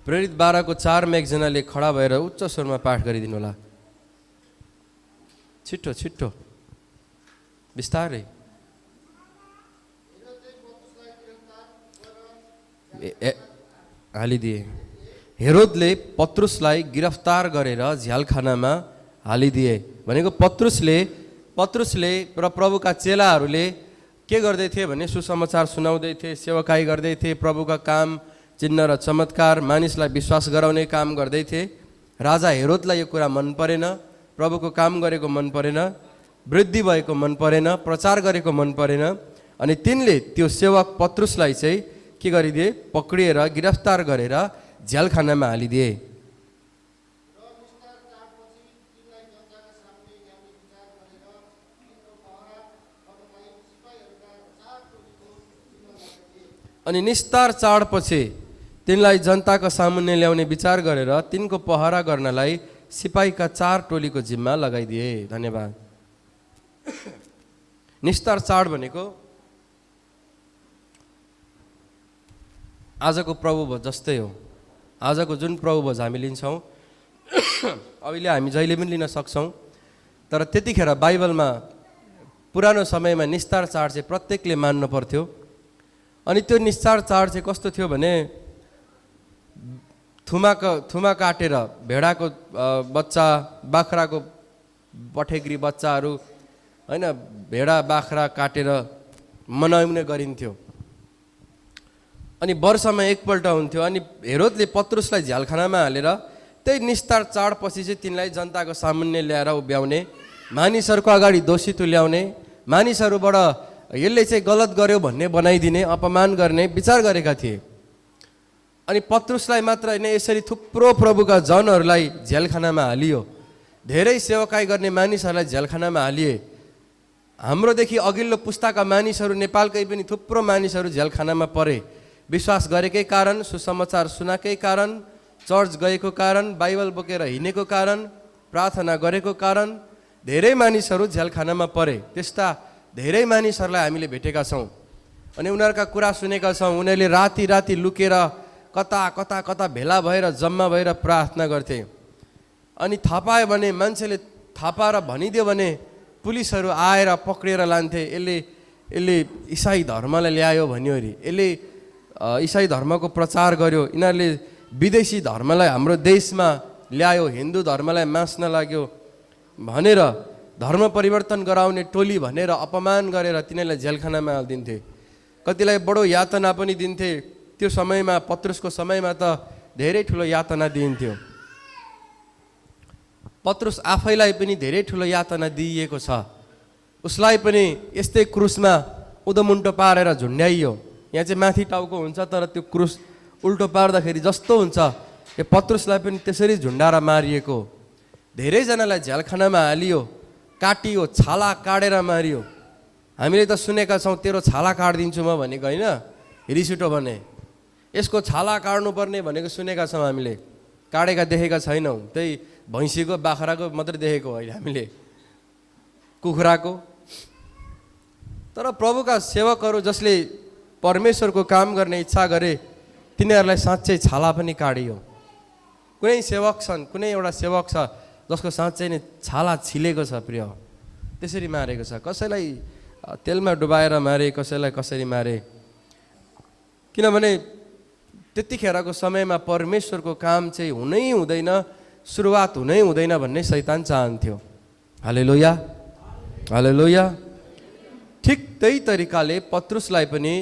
प्रेरित 12 को 4 में एकजनाले खडा भएर उच्च स्वरमा पाठ गरिदिनु होला। छिट्टो छिट्टो बिस्तारै। हालिदिए। हेरोदले पत्रुसलाई गिरफ्तार गरेर झ्यालखानामा हालिदिए। भनेको पत्रुसले र प्रभुका चेलाहरूले के गर्दै थिए भने सुसमाचार सुनाउँदै थिए, सेवकाई गर्दै थिए, प्रभुका काम चिन्ह र चमत्कार मानिसलाई विश्वास गराउने काम गर्दै थिए। राजा हेरोदलाई यो कुरा मन परेन, प्रभुको काम गरेको मन परेन, वृद्धि भएको मन परेन, प्रचार गरेको मन परेन। अनि तिनले त्यो सेवक पत्रुसलाई चाहिँ के गरिदिए? पक्रिएर गिरफ्तार गरेर झ्यालखानामा हालिदिए। अनि निस्तार चाडपछि तिनलाई जनताको सामुन्ने ल्याउने विचार गरेर तिनको पहरा गर्नलाई सिपाहीका 4 टोलीको जिम्मा लगाइदिए। धन्यवाद। निस्तार चाड भनेको आजको प्रभु भोज जस्तै हो। आजको जुन प्रभु भोज हामी लिन्छौँ अहिले हामी जहिले पनि लिन सक्छौँ, तर त्यतिखेर बाइबलमा पुरानो समयमा निस्तार चाड चाहिँ प्रत्येकले मान्नु पर्थ्यो। अनि त्यो निस्तार चाड चाहिँ कस्तो थियो भने थुमा काटेर भेडाको बच्चा, बाख्राको पठेग्री बच्चाहरू होइन, भेडा बाख्रा काटेर मनाउने गरिन्थ्यो। अनि वर्षमा एकपल्ट हुन्थ्यो। अनि हेरोदले पत्रुसलाई झ्यालखानामा हालेर त्यही निस्तार चाडपछि चाहिँ तिनलाई जनताको सामुन्ने ल्याएर उभ्याउने, मानिसहरूको अगाडि दोषी तुल्याउने, मानिसहरूबाट यसले चाहिँ गलत गर्यो भन्ने बनाइदिने, अपमान गर्ने विचार गरेका थिए। अनि पत्रुसलाई मात्र होइन, यसरी थुप्रो प्रभुका जनहरूलाई झ्यालखानामा हालियो। धेरै सेवकाई गर्ने मानिसहरूलाई झ्यालखानामा हालिए। हाम्रोदेखि अघिल्लो पुस्ताका मानिसहरू, नेपालकै पनि थुप्रो मानिसहरू झ्यालखानामा परे। विश्वास गरेकै कारण, सुसमाचार सुनाकै कारण, चर्च गएको कारण, बाइबल बोकेर हिँडेको कारण, प्रार्थना गरेको कारण धेरै मानिसहरू झ्यालखानामा परे। त्यस्ता धेरै मानिसहरूलाई हामीले भेटेका छौँ। अनि उनीहरूका कुरा सुनेका छौँ। उनीहरूले राति राति लुकेर कता कता कता भेला भएर जम्मा भएर प्रार्थना गर्थे। अनि थापायो भने, मान्छेले थापाएर भनिदियो भने पुलिसहरू आएर पक्रिएर लान्थे। यसले इसाई धर्मलाई ल्यायो भन्यो अरे, यसले इसाई धर्मको प्रचार गर्यो, यिनीहरूले विदेशी धर्मलाई हाम्रो देशमा ल्यायो, हिन्दू धर्मलाई मास्न लाग्यो भनेर धर्म परिवर्तन गराउने टोली भनेर अपमान गरेर तिनीहरूलाई झ्यालखानामा हालिदिन्थे। कतिलाई बडो यातना पनि दिन्थे। त्यो समयमा, पत्रुसको समयमा त धेरै ठुलो यातना दिइन्थ्यो। पत्रुस आफैलाई पनि धेरै ठुलो यातना दिइएको छ। उसलाई पनि यस्तै क्रुसमा उदोमुन्टो पारेर झुन्ड्याइयो। यहाँ चाहिँ माथि टाउको हुन्छ, तर त्यो क्रुस उल्टो पार्दाखेरि जस्तो हुन्छ, यो पत्रुसलाई पनि त्यसरी झुन्डाएर मारिएको। धेरैजनालाई झ्यालखानामा हालियो, काटियो, छाला काटेर मारियो। हामीले त सुनेका छौँ, तेरो छाला काटिदिन्छु म भनेको होइन, रिस उठो भने यसको छाला काट्नुपर्ने भनेको सुनेका छौँ हामीले। काटेका देखेका छैनौँ। त्यही भैँसीको, बाख्राको मात्रै देखेको होइन हामीले, कुखुराको। तर प्रभुका सेवकहरू जसले परमेश्वरको काम गर्ने इच्छा गरे, तिनीहरूलाई साँच्चै छाला पनि काटियो। कुनै सेवक छन्, कुनै एउटा सेवक छ जसको साँच्चै नै छाला छिलेको छ प्रिय, त्यसरी मारेको छ। कसैलाई तेलमा डुबाएर मारे, कसैलाई कसरी मारे। किनभने त्यतिखेरको समयमा परमेश्वरको काम चाहिँ हुनै हुँदैन, सुरुवात हुनै हुँदैन भन्ने शैतान चाहन्थ्यो। हालेलुया, हालेलुया। ठिक त्यही तरिकाले पत्रुसलाई पनि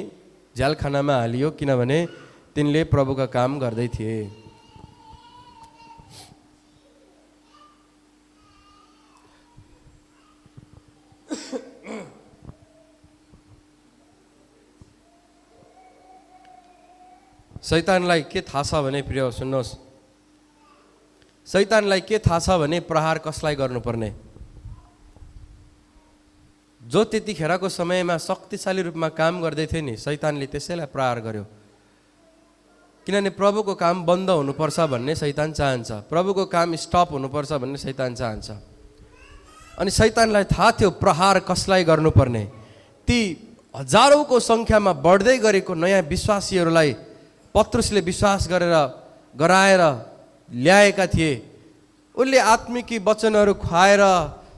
झ्यालखानामा हालियो, किनभने तिनले प्रभुका काम गर्दै थिए। शैतानलाई के थाहा छ भने प्रिय सुन्नुहोस्, शैतानलाई के थाहा छ भने प्रहार कसलाई गर्नुपर्ने। जो त्यतिखेरको समयमा शक्तिशाली रूपमा काम गर्दै थियो नि, शैतानले त्यसैलाई प्रहार गर्यो। किनभने प्रभुको काम बन्द हुनुपर्छ भन्ने शैतान चाहन्छ, प्रभुको काम स्टप हुनुपर्छ भन्ने शैतान चाहन्छ। अनि शैतानलाई थाहा थियो प्रहार कसलाई गर्नुपर्ने। ती हजारौंको सङ्ख्यामा बढ्दै गरेको नयाँ विश्वासीहरूलाई पत्रुसले विश्वास गरेर गराएर ल्याएका थिए। उसले आत्मिकी वचनहरू खुवाएर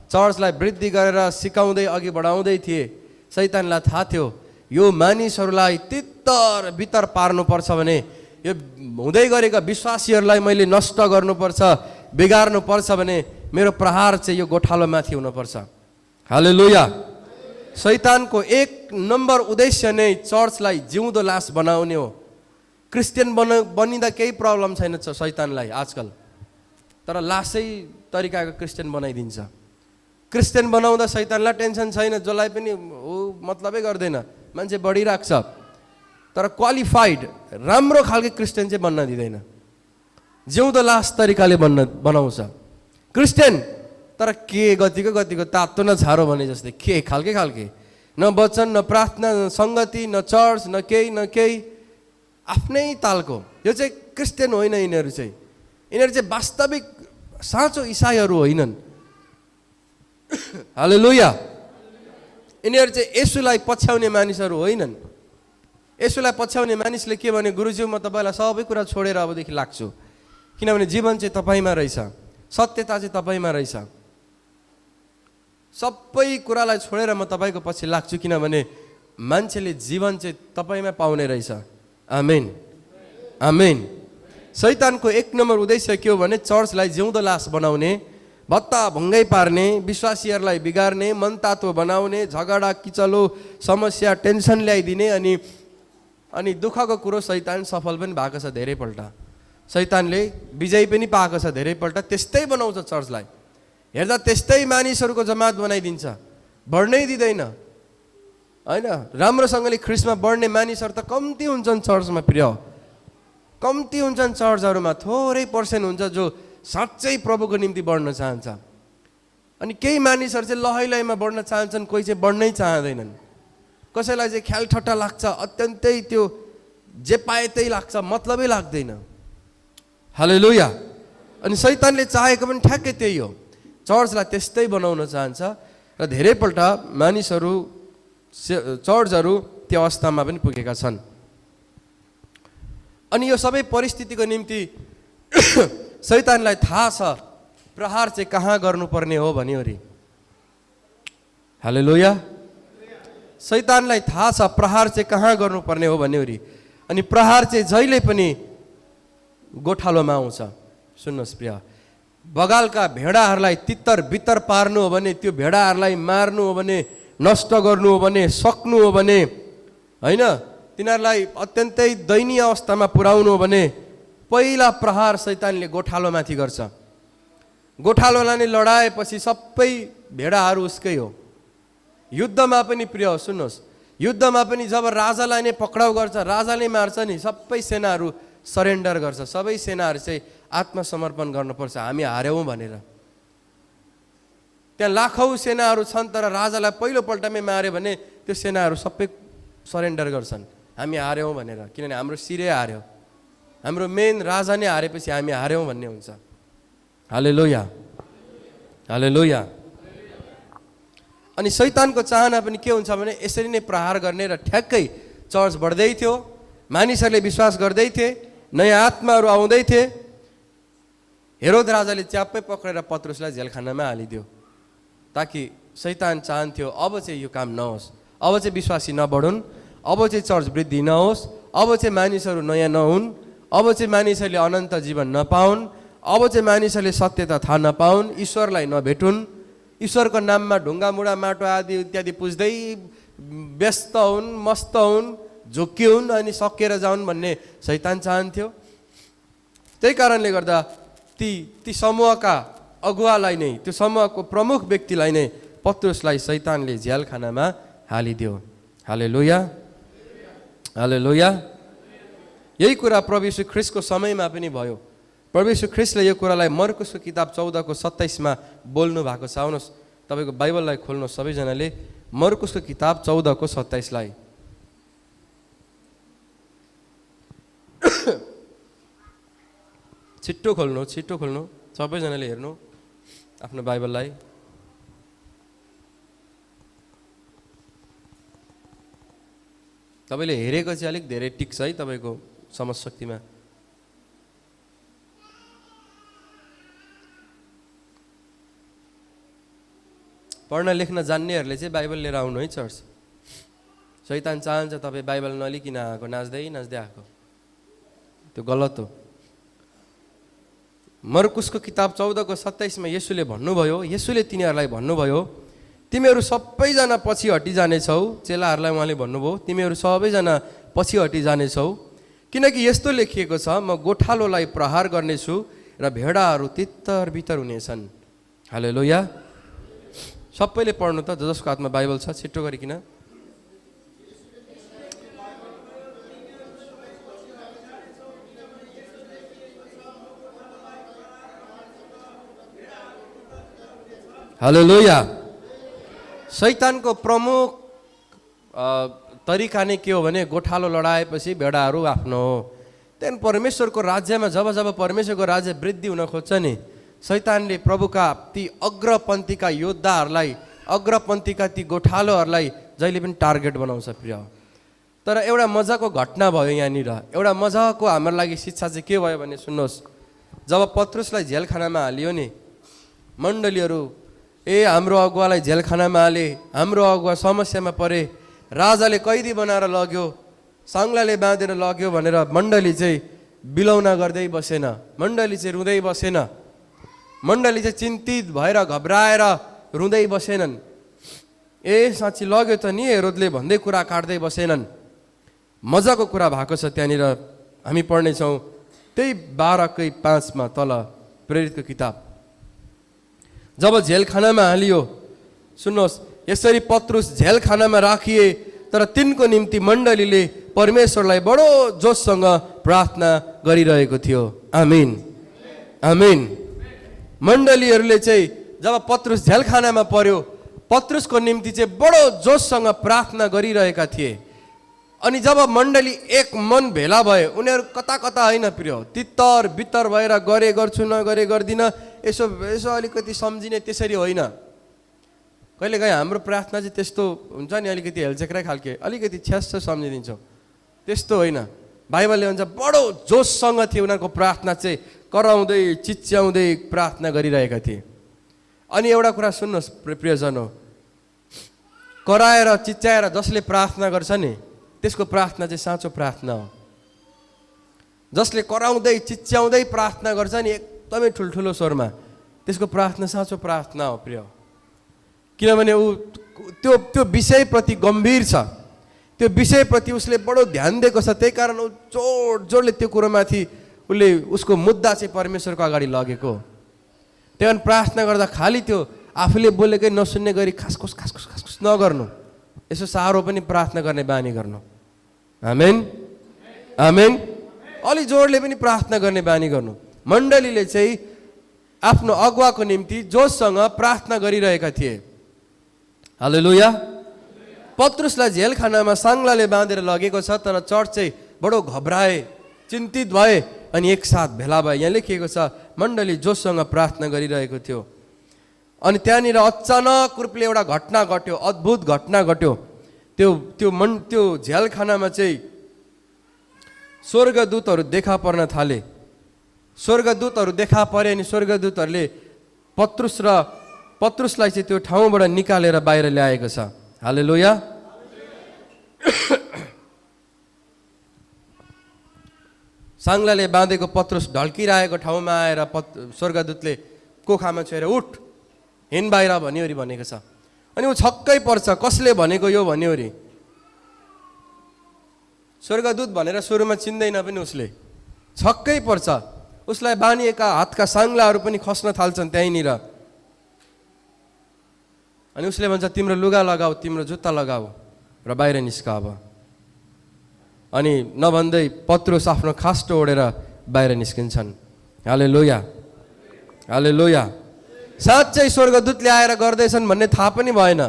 चर्चलाई वृद्धि गरेर सिकाउँदै अघि बढाउँदै थिए। शैतानलाई थाहा थियो यो मानिसहरूलाई तितर बितर पार्नुपर्छ भने, यो हुँदै गरेका विश्वासीहरूलाई मैले नष्ट गर्नुपर्छ, बिगार्नुपर्छ भने मेरो प्रहार चाहिँ यो गोठालोमाथि हुनुपर्छ। हालेलुया। शैतानको एक नम्बर उद्देश्य नै चर्चलाई जिउँदो लास बनाउने हो। क्रिस्चियन बनिँदा केही प्रब्लम छैन शैतानलाई आजकल, तर लासै तरिकाको क्रिस्चियन बनाइदिन्छ। क्रिस्चियन बनाउँदा शैतानलाई टेन्सन छैन, जसलाई पनि ऊ मतलबै गर्दैन, मान्छे बढिरहेको छ। तर क्वालिफाइड राम्रो खालको क्रिस्चियन चाहिँ बन्न दिँदैन, जिउँदो लास तरिकाले बनाउँछ क्रिस्चियन। तर के गतिको गतिको तातो न छारो भने जस्तै के खालके न वचन न प्रार्थना न सङ्गति न चर्च न केही आफ्नै तालको। यो चाहिँ क्रिस्चियन होइन। यिनीहरू चाहिँ वास्तविक साँचो इसाईहरू होइनन्। हालेलुया। यिनीहरू चाहिँ येशूलाई पछ्याउने मानिसहरू होइनन्। येशूलाई पछ्याउने मानिसले के भने, गुरुज्यू म तपाईँलाई सबै कुरा छोडेर अबदेखि लाग्छु, किनभने जीवन चाहिँ तपाईँमा रहेछ, सत्यता चाहिँ तपाईँमा रहेछ, सबै कुरालाई छोडेर म तपाईँको पछि लाग्छु, किनभने मान्छेले जीवन चाहिँ तपाईँमा पाउने रहेछ। आमेन आमेन। शैतानको एक नम्बर उद्देश्य के हो भने चर्चलाई जिउँदो लास बनाउने, भत्ता भङ्गै पार्ने, विश्वासीहरूलाई बिगार्ने, मनतातो बनाउने, झगडा किचलो समस्या टेन्सन ल्याइदिने। अनि दुःखको कुरो शैतान सफल पनि भएको छ धेरैपल्ट। शैतानले विजय पनि पाएको छ धेरैपल्ट। त्यस्तै बनाउँछ चर्चलाई, हेर्दा त्यस्तै मानिसहरूको जमात बनाइदिन्छ, बढ्नै दिँदैन होइन। राम्रोसँगले ख्रिस्टमा बढ्ने मानिसहरू त कम्ती हुन्छन् चर्चमा, प्रिय कम्ती हुन्छन् चर्चहरूमा। थोरै पर्सेन्ट हुन्छ जो साँच्चै प्रभुको निम्ति बढ्न चाहन्छ। अनि केही मानिसहरू चाहिँ लहैलहीमा बढ्न चाहन्छन्, कोही चाहिँ बढ्नै चाहँदैनन्। कसैलाई चाहिँ ख्यालठट्टा लाग्छ, अत्यन्तै त्यो जे पाए त्यही लाग्छ, मतलबै लाग्दैन। हालेलुया। अनि शैतानले चाहेको पनि ठ्याक्कै त्यही हो, चर्चलाई त्यस्तै बनाउन चाहन्छ। र धेरैपल्ट मानिसहरू चर्चहरू त्यो अवस्थामा पनि पुगेका छन्। अनि यो सबै परिस्थितिको निम्ति शैतानलाई थाहा छ प्रहार चाहिँ कहाँ गर्नुपर्ने हो भन्यो अरे। हालेलुया। शैतानलाई थाहा छ प्रहार चाहिँ कहाँ गर्नुपर्ने हो भन्यो अरे। अनि प्रहार चाहिँ जहिले पनि गोठालोमा आउँछ। सुन्नुहोस् प्रिय, बगालका भेडाहरूलाई तितर बितर पार्नु हो भने, त्यो भेडाहरूलाई मार्नु हो भने, नष्ट गर्नु हो भने, सक्नु हो भने होइन, तिनीहरूलाई अत्यन्तै दयनीय अवस्थामा पुर्याउनु हो भने पहिला प्रहार शैतानले गोठालोमाथि गर्छ। गोठालोलाई नै लडाएपछि सबै भेडाहरू उसकै हो। युद्धमा पनि प्रिय सुन्नुहोस्, युद्धमा पनि जब राजालाई नै पक्राउ गर्छ, राजाले मार्छ नि, सबै सेनाहरू सरेन्डर गर्छ। सबै सेनाहरू चाहिँ आत्मसमर्पण गर्नुपर्छ, हामी हार्यौँ भनेर। त्यहाँ लाखौँ सेनाहरू छन्, तर राजालाई पहिलोपल्टमै मार्यो भने त्यो सेनाहरू सबै सरेन्डर गर्छन्, हामी हार्यौँ भनेर। किनभने हाम्रो शिरै हार्यो, हाम्रो मेन राजा नै हारेपछि हामी हार्यौँ भन्ने हुन्छ। हालेलुया हालेलुया। अनि शैतानको चाहना पनि के हुन्छ भने यसरी नै प्रहार गर्ने। र ठ्याक्कै चर्च बढ्दै थियो, मानिसहरूले विश्वास गर्दै थिए, नयाँ आत्माहरू आउँदै थिए। हेरोद राजाले च्याप्पै पक्रेर पत्रुसलाई जेलखानामा हालिदियो, ताकि शैतान चाहन्थ्यो अब चाहिँ यो काम नहोस्, अब चाहिँ विश्वासी नबढुन्, अब चाहिँ चर्च वृद्धि नहोस्, अब चाहिँ मानिसहरू नयाँ नहुन्, अब चाहिँ मानिसहरूले अनन्त जीवन नपाउन्, अब चाहिँ मानिसहरूले सत्यता थाहा नपाउन्, ईश्वरलाई नभेटुन्, ईश्वरको नाममा ढुङ्गामुढा माटो आदि इत्यादि पुज्दै व्यस्त हुन्, मस्त हुन्, झुक्किउन्, अनि सकिएर जाउन् भन्ने शैतान चाहन्थ्यो। त्यही कारणले गर्दा ती समूहका अगुवालाई नै, त्यो समूहको प्रमुख व्यक्तिलाई नै पत्रुसलाई शैतानले झ्यालखानामा हालिदियो। हालेलुया हालेलुया। यही कुरा प्रभु यीशु ख्रिस्टको समयमा पनि भयो। प्रभु यीशु ख्रिस्टले यो कुरालाई मर्कुसको किताब 14:27 बोल्नु भएको छ। आउनुहोस् तपाईँको बाइबललाई खोल्नुहोस् सबैजनाले, मर्कुसको किताब 14:27। छिट्टो खोल्नु सबैजनाले, हेर्नु आफ्नो बाइबललाई। तपाईँले हेरेको चाहिँ अलिक धेरै टिक्छ है तपाईँको समझ शक्तिमा। पढ्न लेख्न जान्नेहरूले चाहिँ बाइबल लिएर आउनु है चर्च। शैतान चाहन्छ तपाईँ बाइबल नलिकन आएको, नाच्दै नाच्दै आएको, त्यो गलत हो। मर्कुसको किताब 14:27 येशूले भन्नुभयो, येशूले तिनीहरूलाई भन्नुभयो, तिमीहरू सबैजना पछि हटिजानेछौ। चेलाहरूलाई उहाँले भन्नुभयो, तिमीहरू सबैजना पछि हटिजानेछौ, किनकि यस्तो लेखिएको छ, म गोठालोलाई प्रहार गर्नेछु र भेडाहरू तित्तर बित्तर हुनेछन्। हालेलुया। सबैले पढ्नु त, जसको हातमा बाइबल छ छिट्टो गरिकन। हालेलुया। शैतानको प्रमुख तरिका नै के हो भने गोठालो लडाएपछि भेडाहरू आफ्नो हो। त्यहाँदेखि परमेश्वरको राज्यमा जब जब परमेश्वरको राज्य वृद्धि हुन खोज्छ नि, शैतानले प्रभुका ती अग्रपन्थीका योद्धाहरूलाई, अग्रपन्थीका ती गोठालोहरूलाई जहिले पनि टार्गेट बनाउँछ प्रिय। तर एउटा मजाको घटना भयो यहाँनिर, एउटा मजाको हाम्रो लागि शिक्षा चाहिँ के भयो भने सुन्नुहोस्, जब पत्रुसलाई जेलखानामा हालियो नि, मण्डलीहरू हाम्रो अगुवालाई जेलखानामा हाले, हाम्रो अगुवा समस्यामा परे, राजाले कैदी बनाएर लग्यो, साङ्लाले बाँधेर लग्यो भनेर मण्डली चाहिँ बिलौना गर्दै बसेन, मण्डली चाहिँ रुँदै बसेन, मण्डली चाहिँ चिन्तित भएर घबराएर रुँदै बसेनन्। साँच्ची लग्यो त नि हेरोदले भन्दै कुरा काट्दै बसेनन्। मजाको कुरा भएको छ त्यहाँनिर, हामी पढ्नेछौँ त्यही 12:5 तल प्रेरितको किताब। जब जेलखानामा हालियो, सुन्नुहोस्, यसरी पत्रुस जेलखानामा राखिए, तर तिनको निम्ति मण्डलीले परमेश्वरलाई बडो जोससँग प्रार्थना गरिरहेको थियो। आमिन, आमिन। मण्डलीहरूले चाहिँ जब पत्रुस जेलखानामा पर्यो, पत्रुसको निम्ति चाहिँ बडो जोससँग प्रार्थना गरिरहेका थिए। अनि जब मण्डली एक मन भेला भए, उनीहरू कता कता होइन प्रिय, तित्तर बित्तर भएर गरे गर्छु नगरे गर्दिनँ, यसो यसो अलिकति सम्झिने, त्यसरी होइन। कहिलेकाहीँ हाम्रो प्रार्थना चाहिँ त्यस्तो हुन्छ नि, अलिकति हेलचेक्रै खालके, अलिकति छ्यास सम्झिदिन्छौँ, त्यस्तो होइन। बाइबलले भन्छ बडो जोससँग थिए उनीहरूको प्रार्थना चाहिँ, कराउँदै चिच्याउँदै प्रार्थना गरिरहेका थिए। अनि एउटा कुरा सुन्नुहोस् प्रियजन हो, कराएर चिच्याएर जसले प्रार्थना गर्छ नि, त्यसको प्रार्थना चाहिँ साँचो प्रार्थना हो। जसले कराउँदै चिच्याउँदै प्रार्थना गर्छ नि एकदमै ठुल्ठुलो स्वरमा, त्यसको प्रार्थना साँचो प्रार्थना हो प्रिय। किनभने ऊ त्यो विषयप्रति गम्भीर छ, त्यो विषयप्रति उसले बडो ध्यान दिएको छ, त्यही कारण ऊ जोडले त्यो कुरोमाथि उसले उसको मुद्दा चाहिँ परमेश्वरको अगाडि लगेको। त्यही कारण प्रार्थना गर्दा खालि त्यो आफूले बोलेकै नसुन्ने गरी खासखुस खासखुस खासखुस नगर्नु, यसो साह्रो पनि प्रार्थना गर्ने बानी गर्नु। आमेन, आमेन। अलि जोडले पनि प्रार्थना गर्ने बानी गर्नु। मण्डलीले चाहिँ आफ्नो अगुवाको निम्ति जोससँग प्रार्थना गरिरहेका थिए। हालेलुया। पत्रुसलाई जेलखानामा साङ्लाले बाँधेर लगेको छ, तर चर्च चाहिँ बडो घबराए, चिन्तित भए, अनि एकसाथ भेला भए। यहाँ लेखिएको छ मण्डली जोससँग प्रार्थना गरिरहेको थियो। अनि त्यहाँनिर अचानक रूपले एउटा घटना घट्यो, अद्भुत घटना घट्यो। त्यो झ्यालखानामा चाहिँ स्वर्गदूतहरू देखा पर्न थाले। स्वर्गदूतहरू देखा परे अनि स्वर्गदूतहरूले पत्रुसलाई चाहिँ त्यो ठाउँबाट निकालेर बाहिर ल्याएको छ। हालेलुया। साङ्लाले बाँधेको पत्रुस ढल्किरहेको ठाउँमा आएर स्वर्गदूतले कोखामा छोएर उठ हिँड बाहिर भनिवरी भनेको छ। अनि ऊ छक्कै पर्छ, कसले भनेको यो भनिवरी। स्वर्गदूत भनेर सुरुमा चिन्दैन पनि उसले, छक्कै पर्छ। उसलाई बानिएका हातका साङ्लाहरू पनि खस्न थाल्छन् त्यहीँनिर। अनि उसले भन्छ तिम्रो लुगा लगाऊ, तिम्रो जुत्ता लगाऊ र बाहिर निस्क अब। अनि नभन्दै पत्रुस आफ्नो खास्टो ओढेर बाहिर निस्किन्छन्। हालेलुया, हालेलुया। साँच्चै स्वर्गदूतले आएर गर्दैछन् भन्ने थाहा पनि भएन।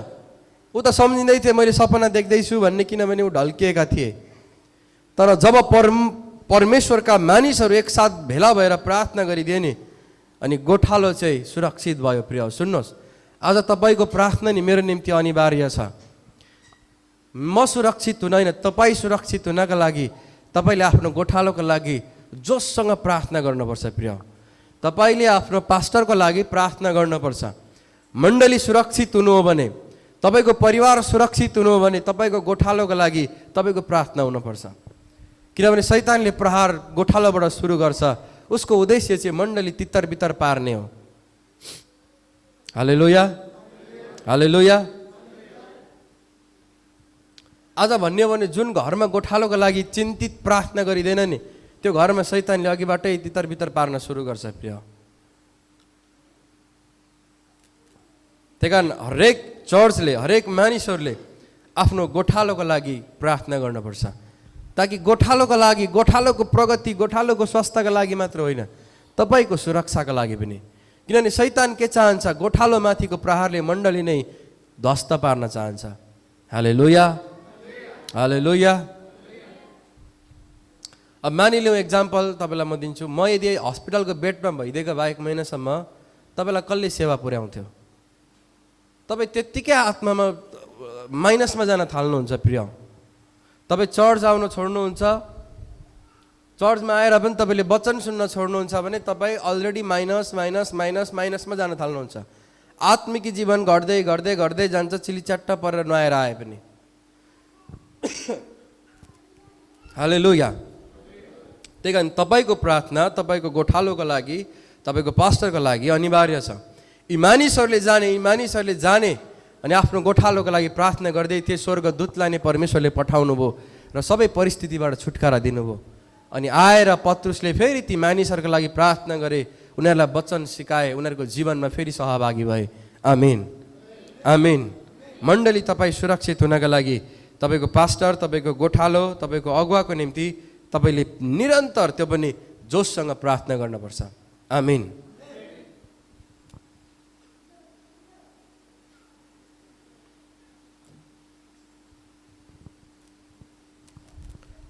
ऊ त सम्झिँदै थिए मैले सपना देख्दैछु भन्ने, किनभने ऊ ढल्किएका थिए। तर जब परमेश्वरका मानिसहरू एकसाथ भेला भएर प्रार्थना गरिदिए नि, अनि गोठालो चाहिँ सुरक्षित भयो। प्रिय सुन्नुहोस्, आज तपाईँको प्रार्थना नि मेरो निम्ति अनिवार्य छ। म सुरक्षित हुन होइन, तपाईँ सुरक्षित हुनका लागि तपाईँले आफ्नो गोठालोको लागि जोससँग प्रार्थना गर्नुपर्छ। प्रिय, तपाईँले आफ्नो पास्टरको लागि प्रार्थना गर्नुपर्छ। मण्डली सुरक्षित हुनु हो भने, तपाईँको परिवार सुरक्षित हुनु हो भने तपाईँको गोठालोको लागि तपाईँको प्रार्थना हुनुपर्छ। किनभने शैतानले प्रहार गोठालोबाट सुरु गर्छ। उसको उद्देश्य चाहिँ मण्डली तितर बितर पार्ने हो। हालेलुया, हालेलुया। आज भन्ने हो भने जुन घरमा गोठालोको लागि चिन्तित प्रार्थना गरिँदैन नि, त्यो घरमा शैतानले अघिबाटै तितर बितर पार्न सुरु गर्छ प्रिय। त्यही कारण हरेक चर्चले, हरेक मानिसहरूले आफ्नो गोठालोको लागि प्रार्थना गर्नुपर्छ, ताकि गोठालोको लागि, गोठालोको प्रगति, गोठालोको स्वास्थ्यको लागि मात्र होइन, तपाईँको सुरक्षाको लागि पनि। किनभने शैतान के चाहन्छ? गोठालो माथिको प्रहारले मण्डली नै ध्वस्त पार्न चाहन्छ। हालेलुया, हालेलुया। अब मानिलिउँ एक्जाम्पल तपाईँलाई म दिन्छु। म यदि हस्पिटलको बेडमा भइदिएको भए 1 महिनासम्म तपाईँलाई कसले सेवा पुर्याउँथ्यो? तपाईँ त्यत्तिकै आत्मामा माइनसमा जान थाल्नुहुन्छ प्रिय। तपाईँ चर्च आउन छोड्नुहुन्छ, चर्चमा आएर पनि तपाईँले वचन सुन्न छोड्नुहुन्छ भने तपाईँ अलरेडी माइनस माइनस माइनस माइनसमा जान थाल्नुहुन्छ। आत्मिक जीवन घट्दै घट्दै घट्दै जान्छ, चिलिच्याट्ट परेर नआएर आए पनि। हालेलुया। त्यही कारण तपाईँको प्रार्थना तपाईँको गोठालोको लागि, तपाईँको पास्टरको लागि अनिवार्य छ। यी मानिसहरूले जाने अनि आफ्नो गोठालोको लागि प्रार्थना गर्दै थिए। स्वर्गदूतलाई नै परमेश्वरले पठाउनु भयो र सबै परिस्थितिबाट छुटकारा दिनुभयो। अनि आएर पत्रुसले फेरि ती मानिसहरूको लागि प्रार्थना गरे, उनीहरूलाई वचन सिकाए, उनीहरूको जीवनमा फेरि सहभागी भए। आमेन, आमेन। मण्डली तपाईँ सुरक्षित हुनका लागि तपाईँको पास्टर, तपाईँको गोठालो, तपाईँको अगुवाको निम्ति तपाईँले निरन्तर, त्यो पनि जोससँग प्रार्थना गर्नुपर्छ। आमेन।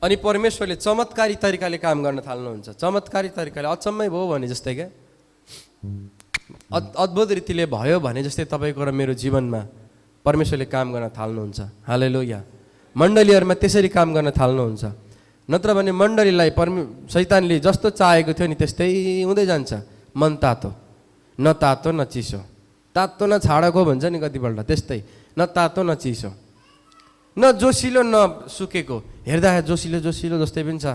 अनि परमेश्वरले चमत्कारी तरिकाले काम गर्न थाल्नुहुन्छ। चमत्कारी तरिकाले अचम्मै भयो भने जस्तै क्या, अद्भुत रीतिले भयो भने जस्तै तपाईँको र मेरो जीवनमा परमेश्वरले काम गर्न थाल्नुहुन्छ। हालेलुया। मण्डलीहरूमा त्यसरी काम गर्न थाल्नुहुन्छ। नत्र भने मण्डलीलाई शैतानले जस्तो चाहेको थियो नि त्यस्तै हुँदै जान्छ। मन तातो, न तातो न चिसो, तातो न छाडेको भन्छ नि कतिपल्ट, त्यस्तै न तातो न चिसो, न जोसिलो न सुकेको। हेर्दा जोसिलो जोसिलो जस्तै पनि छ।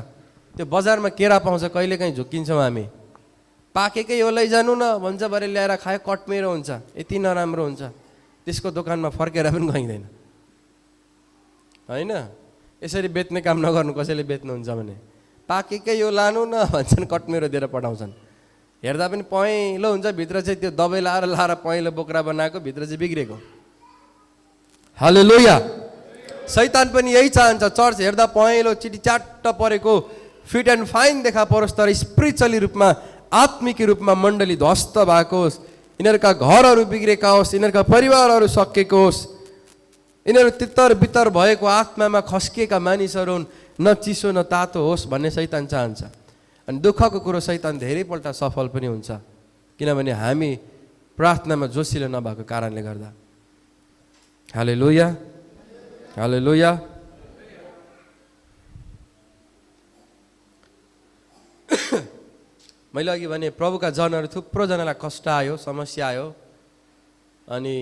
त्यो बजारमा केरा पाउँछ, कहिलेकाहीँ झुक्किन्छौँ हामी। पाकेकै हो लैजानु न भन्छ, भरे ल्याएर खायो कटमेरो हुन्छ, यति नराम्रो हुन्छ, त्यसको दोकानमा फर्केर पनि गइँदैन होइन। यसरी बेच्ने काम नगर्नु, कसैले बेच्नुहुन्छ भने पाकेकै यो लानु न भन्छन्, कटमेरो दिएर पठाउँछन्। हेर्दा पनि पहेँलो हुन्छ, भित्र चाहिँ त्यो दबाई लाएर पहेँलो बोक्रा बनाएको, भित्र चाहिँ बिग्रेको। हालेलुया। शैतान पनि यही चाहन्छ, चर्च हेर्दा पहेँलो चिटिचाट्ट परेको, फिट एन्ड फाइन देखा परोस्, तर स्पिरिचुअली रूपमा, आत्मिक रूपमा मण्डली ध्वस्त भएको होस्, यिनीहरूका घरहरू बिग्रेका होस्, यिनीहरूका परिवारहरू सकिएको होस्, यिनीहरू तितर बितर भएको आत्मामा खस्किएका मानिसहरू हुन्, न चिसो न तातो होस् भन्ने शैतान चाहन्छ। अनि दुःखको कुरो, शैतान धेरैपल्ट सफल पनि हुन्छ, किनभने हामी प्रार्थनामा जोसिलो नभएको कारणले गर्दा। हालेलुया, हालेलुया। मैले अघि भने प्रभुका जनहरू थुप्रोजनालाई कष्ट आयो, समस्या आयो, अनि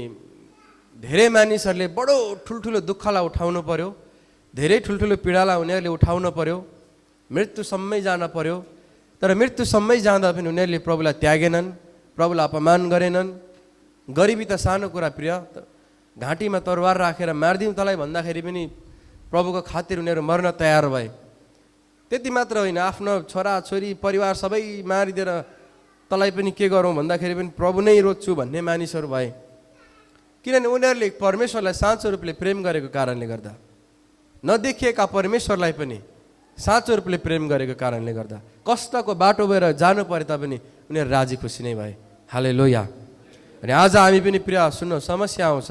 धेरै मानिसहरूले बडो ठुल्ठुलो दुःखलाई उठाउनु पर्यो, धेरै ठुल्ठुलो पीडालाई उनीहरूले उठाउनु पर्यो, मृत्युसम्मै जान पर्यो। तर मृत्युसम्मै जाँदा पनि उनीहरूले प्रभुलाई त्यागेनन्, प्रभुलाई अपमान गरेनन्। गरिबी त सानो कुरा प्रिय, घाँटीमा तरवार राखेर मारिदिउँ तँलाई भन्दाखेरि पनि प्रभुको खातिर उनीहरू मर्न तयार भए। त्यति मात्र होइन, आफ्नो छोराछोरी परिवार सबै मारिदिएर तँलाई पनि के गरौँ भन्दाखेरि पनि प्रभु नै रोज्छु भन्ने मानिसहरू भए। किनभने उनीहरूले परमेश्वरलाई साँचो रूपले प्रेम गरेको कारणले गर्दा, नदेखिएका परमेश्वरलाई पनि साँचो रूपले प्रेम गरेको कारणले गर्दा कष्टको बाटो भएर जानु परे तापनि उनीहरू राजी खुसी नै भए। हालेलुया। अनि आज हामी पनि प्रिय सुन्नु, समस्या आउँछ,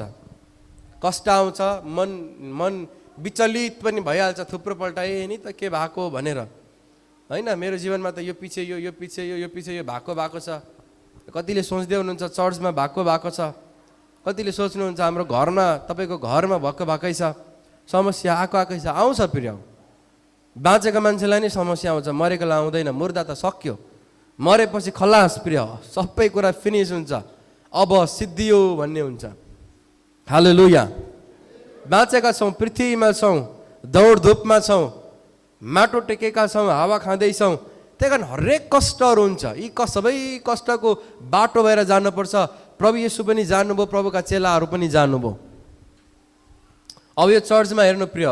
कष्ट आउँछ, मन विचलित पनि भइहाल्छ थुप्रोपल्ट। नि त के भएको भनेर होइन, मेरो जीवनमा त यो पछि यो पछि यो पछि यो भएको छ। कतिले सोच्दै हुनुहुन्छ चर्चमा भएको छ, कतिले सोच्नुहुन्छ हाम्रो घरमा, तपाईँको घरमा भएकै छ, समस्या आएकै छ। आउँछ प्रिय, बाँचेको मान्छेलाई नै समस्या आउँछ, मरेकोलाई आउँदैन। मुर्दा त सक्यो, मरेपछि खलास प्रिय, सबै कुरा फिनिस हुन्छ। अब सिद्धियो भन्ने हुन्छ। हालेलुया। बाँचेका छौँ, पृथ्वीमा छौँ, दौडधुपमा छौँ, माटो टेकेका छौँ, हावा खाँदैछौँ। त्यही कारण हरेक कष्टहरू हुन्छ। यी सबै कष्टको बाटो भएर जानुपर्छ। प्रभु येशू पनि जानुभयो, प्रभुका चेलाहरू पनि जानुभयो। अब यो चर्चमा हेर्नु प्रिय,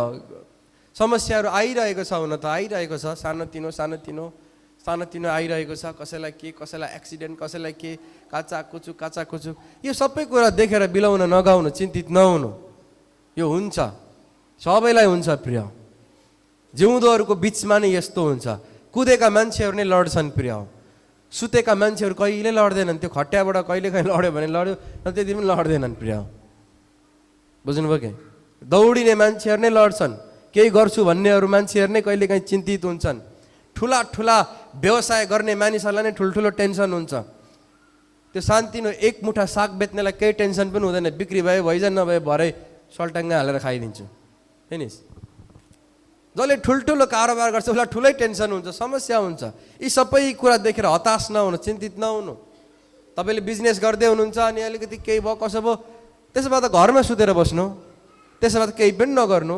समस्याहरू आइरहेको छ, हुन त आइरहेको छ, सानोतिनो सानोतिनो सानोतिनो आइरहेको छ। कसैलाई के, कसैलाई एक्सिडेन्ट, कसैलाई के, काचाकुचुक। यो सबै कुरा देखेर बिलाउन नगाउनु, चिन्तित नहुनु। यो हुन्छ, सबैलाई हुन्छ प्रिय। जिउँदोहरूको बिचमा नै यस्तो हुन्छ। कुदेका मान्छेहरू नै लड्छन् प्रिय। सुतेका मान्छेहरू कहिले लड्दैनन्। त्यो खट्याबाट कहिले काहीँ लड्यो भने लड्यो, त्यति पनि लड्दैनन् प्रिय। बुझ्नुभयो कि? दौडिने मान्छेहरू नै लड्छन्। केही गर्छु भन्नेहरू मान्छेहरू नै कहिले काहीँ चिन्तित हुन्छन्। ठुला ठुला व्यवसाय गर्ने मानिसहरूलाई नै ठुल्ठुलो टेन्सन हुन्छ। त्यो सानतिनो एक मुठा साग बेच्नेलाई केही टेन्सन पनि हुँदैन। बिक्री भयो भइजा, नभए भरे सल्टाङ्गा हालेर खाइदिन्छु, हेर्नुहोस्। जसले ठुल्ठुलो कारोबार गर्छ उसलाई ठुलै टेन्सन हुन्छ, समस्या हुन्छ। यी सबै कुरा देखेर हताश नहुनु, चिन्तित नहुनु। तपाईँले बिजनेस गर्दै हुनुहुन्छ अनि अलिकति केही भयो, कसो भयो, त्यसो भए त घरमा सुतेर बस्नु, त्यसो भए त केही पनि नगर्नु।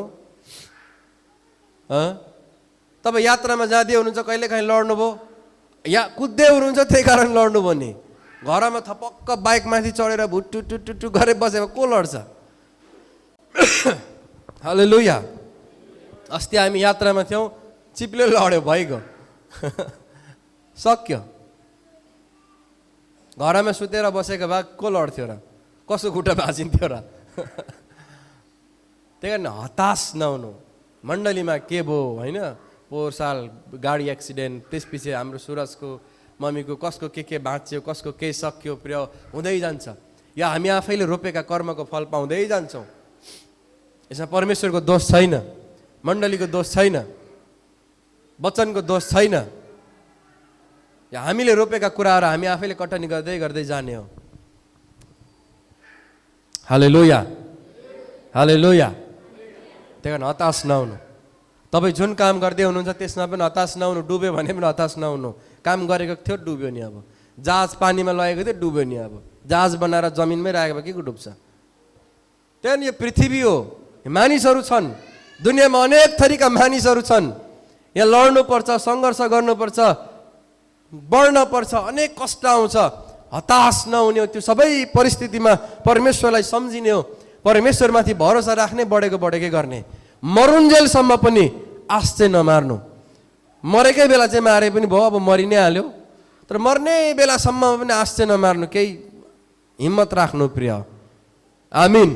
तपाईँ यात्रामा जाँदै हुनुहुन्छ, कहिले काहीँ लड्नुभयो, या कुद्दै हुनुहुन्छ, त्यही कारण लड्नुभयो नि। घरमा थपक्क बाइकमाथि चढेर भुट्टु गरेर बसेको को लड्छ? हालेलुया। अस्ति हामी यात्रामा थियौँ, चिप्ले लड्यो, भइगयो, सक्यो। घरमा सुतेर बसेको भए को लड्थ्यो र? कसो खुट्टा भाँचिन्थ्यो र? त्यही कारण हताश नहुनु। मण्डलीमा के भयो होइन, पोहोर साल गाडी एक्सिडेन्ट, त्यसपछि हाम्रो सुरजको मम्मीको कसको के बाँच्यो, कसको के सक्यो प्रिय, हुँदै जान्छ। या हामी आफैले रोपेका कर्मको फल पाउँदै जान्छौँ। यसमा परमेश्वरको दोष छैन, मण्डलीको दोष छैन, वचनको दोष छैन। या हामीले रोपेका कुराहरू हामी आफैले कटनी गर्दै गर्दै जाने हो। हालेलुया, हालेलुया। त्यही कारण हताश नहुनु। तपाईँ जुन काम गर्दै हुनुहुन्छ त्यसमा पनि हताश नहुनु। डुब्यो भने पनि हताश नहुनु। काम गरेको थियो, डुब्यो नि। अब जहाज पानीमा लगेको थियो, डुब्यो नि। अब जहाज बनाएर जमिनमै राखेको भए के को डुब्छ? त्यहाँदेखि यो पृथ्वी हो, मानिसहरू छन्, दुनियाँमा अनेक थरीका मानिसहरू छन्। यहाँ लड्नुपर्छ, सङ्घर्ष गर्नुपर्छ, बढ्नुपर्छ, अनेक कष्ट आउँछ। हताश नहुने हो। त्यो सबै परिस्थितिमा परमेश्वरलाई सम्झिने हो, परमेश्वरमाथि भरोसा राख्ने, बढेकै गर्ने। मरुन्जेलसम्म पनि आश चाहिँ नमार्नु। मरेकै बेला चाहिँ मारे पनि भयो, अब मरि नै हाल्यो, तर मर्ने बेलासम्म पनि आश चाहिँ नमार्नु, केही हिम्मत राख्नु प्रिय। आमिन।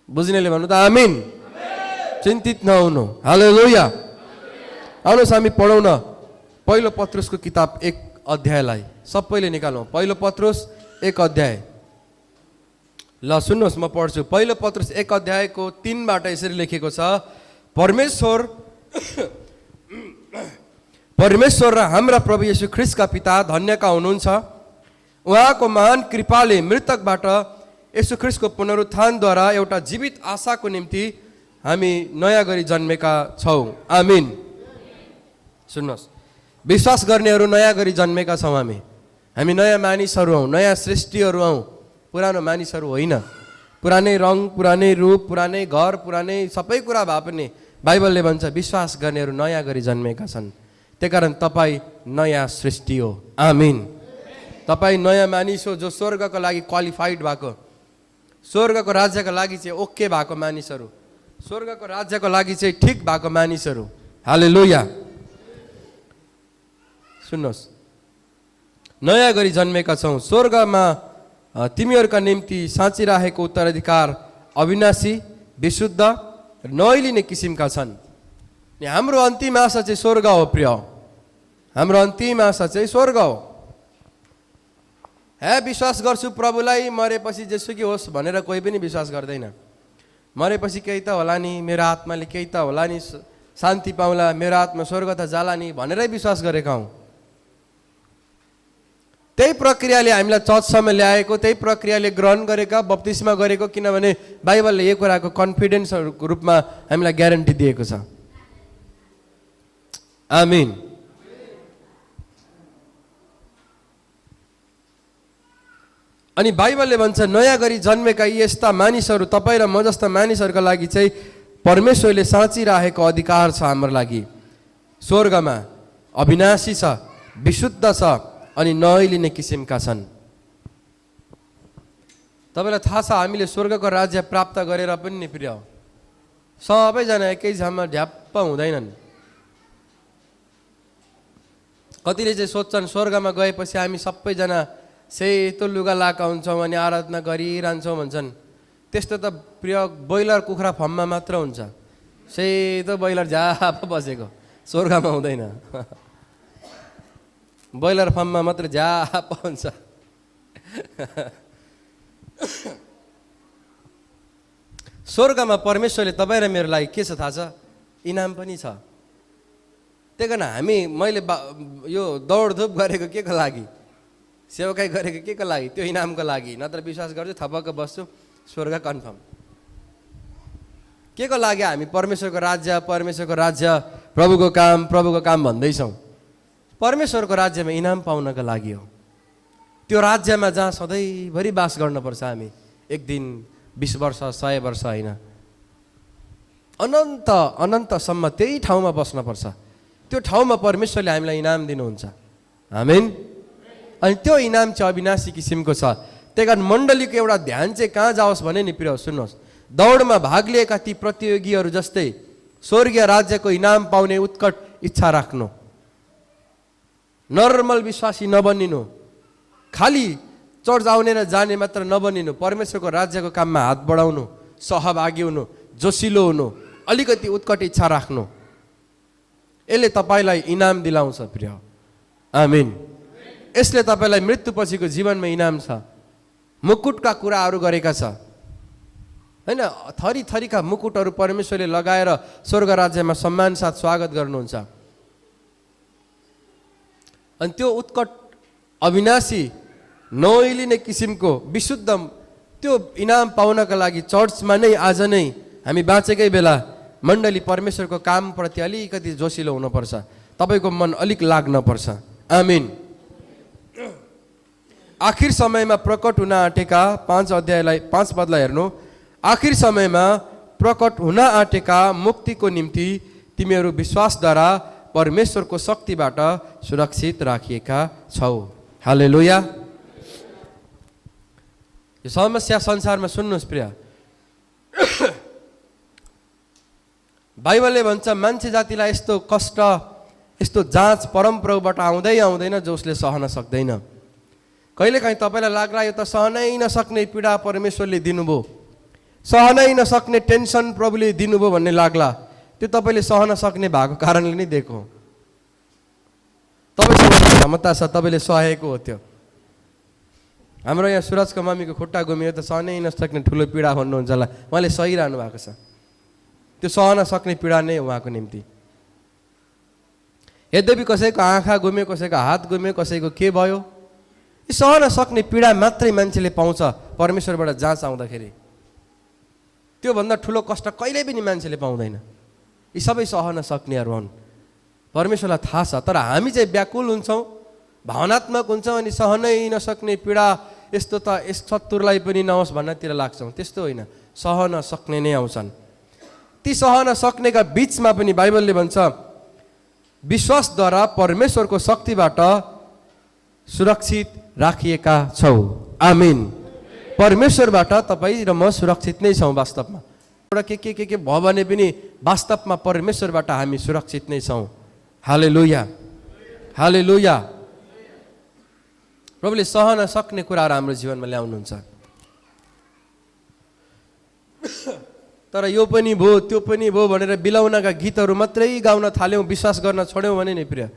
बुझ्नेले भन्नु त आमिन। चिन्तित नहुनु। हालेलुया। आउनुहोस् हामी पढौँ न पहिलो पत्रुसको किताब 1 अध्यायलाई। सबैले निकालौँ पहिलो पत्रुस 1 अध्याय। ल सुन्नुहोस्, म पढ्छु। पहिलो पत्रुस 1 अध्यायको 3बाट यसरी लेखेको छ, परमेश्वर र हाम्रा प्रभु येशू ख्रीष्टका पिता धन्यका हुनुहुन्छ। उहाँको महान कृपाले मृतकबाट येशू ख्रीष्टको पुनरुत्थानद्वारा एउटा जीवित आशाको निम्ति हामी नयाँ गरी जन्मेका छौँ। आमिन। सुन्नुहोस्, विश्वास गर्नेहरू नयाँ गरी जन्मेका छौँ। हामी नयाँ मानिसहरू हौँ, नयाँ सृष्टिहरू हौँ, पुरानो मानिसहरू होइन। पुरानै रङ, पुरानै रूप, पुरानै घर, पुरानै सबै कुरा भए पनि बाइबलले भन्छ विश्वास गर्नेहरू नयाँ गरी जन्मेका छन्। त्यही कारण तपाईँ नयाँ सृष्टि हो। आमिन। तपाईँ नयाँ मानिस हो, जो स्वर्गको लागि क्वालिफाइड भएको, स्वर्गको राज्यको लागि चाहिँ ओके भएको मानिसहरू, स्वर्गको राज्यको लागि चाहिँ ठिक भएको मानिसहरू। हालेलुया। सुन्नुहोस्, नयाँ गरी जन्मेका छौँ। स्वर्गमा तिमीहरूका निम्ति साँचिराखेको उत्तराधिकार अविनाशी, विशुद्ध र नैलिने किसिमका छन्। हाम्रो अन्तिम आशा चाहिँ स्वर्ग हो प्रिय। हाम्रो अन्तिम आशा चाहिँ स्वर्ग हो। विश्वास गर्छु प्रभुलाई, मरेपछि जेसुकै होस् भनेर कोही पनि विश्वास गर्दैन। मरेपछि केही त होला नि, मेरो आत्माले केही त होला नि, शान्ति पाउला, मेरो आत्मा स्वर्ग त जाला नि भनेरै विश्वास गरेका हौँ। त्यही प्रक्रियाले हामीलाई चर्चसम्म ल्याएको, त्यही प्रक्रियाले ग्रहण गरेका, बप्तिस्मा गरेको। किनभने बाइबलले यो कुराको कन्फिडेन्सहरूको रूपमा हामीलाई ग्यारेन्टी दिएको छ। आमिन। अनि बाइबलले भन्छ नयाँ गरी जन्मेका यी यस्ता मानिसहरू तपाईँ र म जस्ता मानिसहरूका लागि चाहिँ परमेश्वरले साँचिराखेको अधिकार छ हाम्रो लागि। स्वर्गमा अविनाशी छ, विशुद्ध छ अनि नैलिने किसिमका छन्। तपाईँलाई थाहा छ हामीले स्वर्गको राज्य प्राप्त गरेर पनि नि प्रिय सबैजना एकै ठाउँमा ढ्याप्प हुँदैनन्। कतिले चाहिँ सोध्छन् स्वर्गमा गएपछि हामी सबैजना सेतो लुगा लाएका हुन्छौँ अनि आराधना गरिरहन्छौँ भन्छन्। त्यस्तो त प्रिय ब्रोइलर कुखुरा फर्ममा मात्र हुन्छ, सेतो ब्रोइलर झ्याप बसेको, स्वर्गमा हुँदैन। ब्रोइलर फर्ममा मात्र झ्याप हुन्छ। स्वर्गमा परमेश्वरले तपाईँ र मेरो लागि के छ थाहा छ? इनाम पनि छ। त्यही कारण मैले यो दौडधुप गरेको के को लागि, सेवाकाई गरेको के को लागि? त्यो इनामको लागि। नत्र विश्वास गर्छु थपक्क बस्छु, स्वर्ग कन्फर्म। के को लागि हामी परमेश्वरको राज्य प्रभुको काम भन्दैछौँ? परमेश्वरको राज्यमा इनाम पाउनको लागि हो। त्यो राज्यमा जहाँ सधैँभरि बास गर्नुपर्छ हामी, एक दिन 20 वर्ष 100 वर्ष होइन, अनन्तसम्म त्यही ठाउँमा बस्नुपर्छ। त्यो ठाउँमा परमेश्वरले हामीलाई इनाम दिनुहुन्छ। आमेन। अनि त्यो इनाम चाहिँ अविनाशी किसिमको छ। त्यही कारण मण्डलीको एउटा ध्यान चाहिँ कहाँ जाओस् भने नि प्रिय सुन्नुहोस्, दौडमा भाग लिएका ती प्रतियोगीहरू जस्तै स्वर्गीय राज्यको इनाम पाउने उत्कट इच्छा राख्नु। नर्मल विश्वासी नबनिनु, खालि चर्च आउने र जाने मात्र नबनिनु, परमेश्वरको राज्यको काममा हात बढाउनु, सहभागी हुनु, जोसिलो हुनु, अलिकति उत्कट इच्छा राख्नु। यसले तपाईँलाई इनाम दिलाउँछ प्रिय। आमीन। यसले तपाईँलाई मृत्युपछिको जीवनमा इनाम छ। मुकुटका कुराहरू गरेका छ होइन, थरी थरीका मुकुटहरू परमेश्वरले लगाएर स्वर्ग राज्यमा सम्मान साथ स्वागत गर्नुहुन्छ। अनि त्यो उत्कट अविनाशी नैलिने किसिमको विशुद्ध त्यो इनाम पाउनका लागि चर्चमा नै आज नै हामी बाँचेकै बेला मण्डली परमेश्वरको कामप्रति अलिकति जोसिलो हुनुपर्छ। तपाईँको मन अलिक लाग्नपर्छ। आमीन। आखिर समयमा प्रकट हुन आँटेका 5 पदलाई हेर्नु। आखिर समयमा प्रकट हुन आँटेका मुक्तिको निम्ति तिमीहरू विश्वासद्वारा परमेश्वरको शक्तिबाट सुरक्षित राखिएका छौ। हालेलुया। यो समस्या संसारमा सुन्नुहोस् प्रिय, बाइबलले भन्छ मान्छे जातिलाई यस्तो कष्ट, यस्तो जाँच परमप्रभुबाट आउँदैन जो उसले सहन सक्दैन। कहिलेकाहीँ तपाईँलाई लाग्ला यो त सहनै नसक्ने पीडा परमेश्वरले दिनुभयो, सहनै नसक्ने टेन्सन प्रभुले दिनुभयो भन्ने लाग्ला। त्यो तपाईँले सहन सक्ने भएको कारणले नै दिएको। तपाईँसँग क्षमता छ, तपाईँले सहेको हो। त्यो हाम्रो यहाँ सुरजको मम्मीको खुट्टा घुमियो त सहनै नसक्ने ठुलो पीडा भन्नुहुन्छ होला, उहाँले सहिरहनु भएको छ। त्यो सहन सक्ने पीडा नै हो उहाँको निम्ति। यद्यपि कसैको आँखा घुम्यो, कसैको हात घुम्यो, कसैको के भयो, यी सहन सक्ने पीडा मात्रै मान्छेले पाउँछ परमेश्वरबाट जाँच आउँदाखेरि। त्योभन्दा ठुलो कष्ट कहिल्यै पनि मान्छेले पाउँदैन। यी सबै सहन सक्नेहरू हुन्, परमेश्वरलाई थाहा छ। तर हामी चाहिँ व्याकुल हुन्छौँ, भावनात्मक हुन्छौँ अनि सहनै नसक्ने पीडा यस्तो त यस शत्रुलाई पनि नहोस् भन्नतिर लाग्छौँ। त्यस्तो होइन, सहन सक्ने नै आउँछन्। ती सहन सक्नेका बिचमा पनि बाइबलले भन्छ विश्वासद्वारा परमेश्वरको शक्तिबाट सुरक्षित राखिएका छौ। आमीन। परमेश्वरबाट तपाईँ र म सुरक्षित नै छौँ। वास्तवमा एउटा के भयो भने पनि वास्तवमा परमेश्वरबाट हामी सुरक्षित नै छौँ। हालेलुया, हालेलुया। प्रभुले सहन सक्ने कुराहरू हाम्रो जीवनमा ल्याउनुहुन्छ। तर यो पनि भयो त्यो पनि भयो भनेर बिलाउनका गीतहरू मात्रै गाउन थाल्यौँ, विश्वास गर्न छोड्यौँ भने नि प्रिय,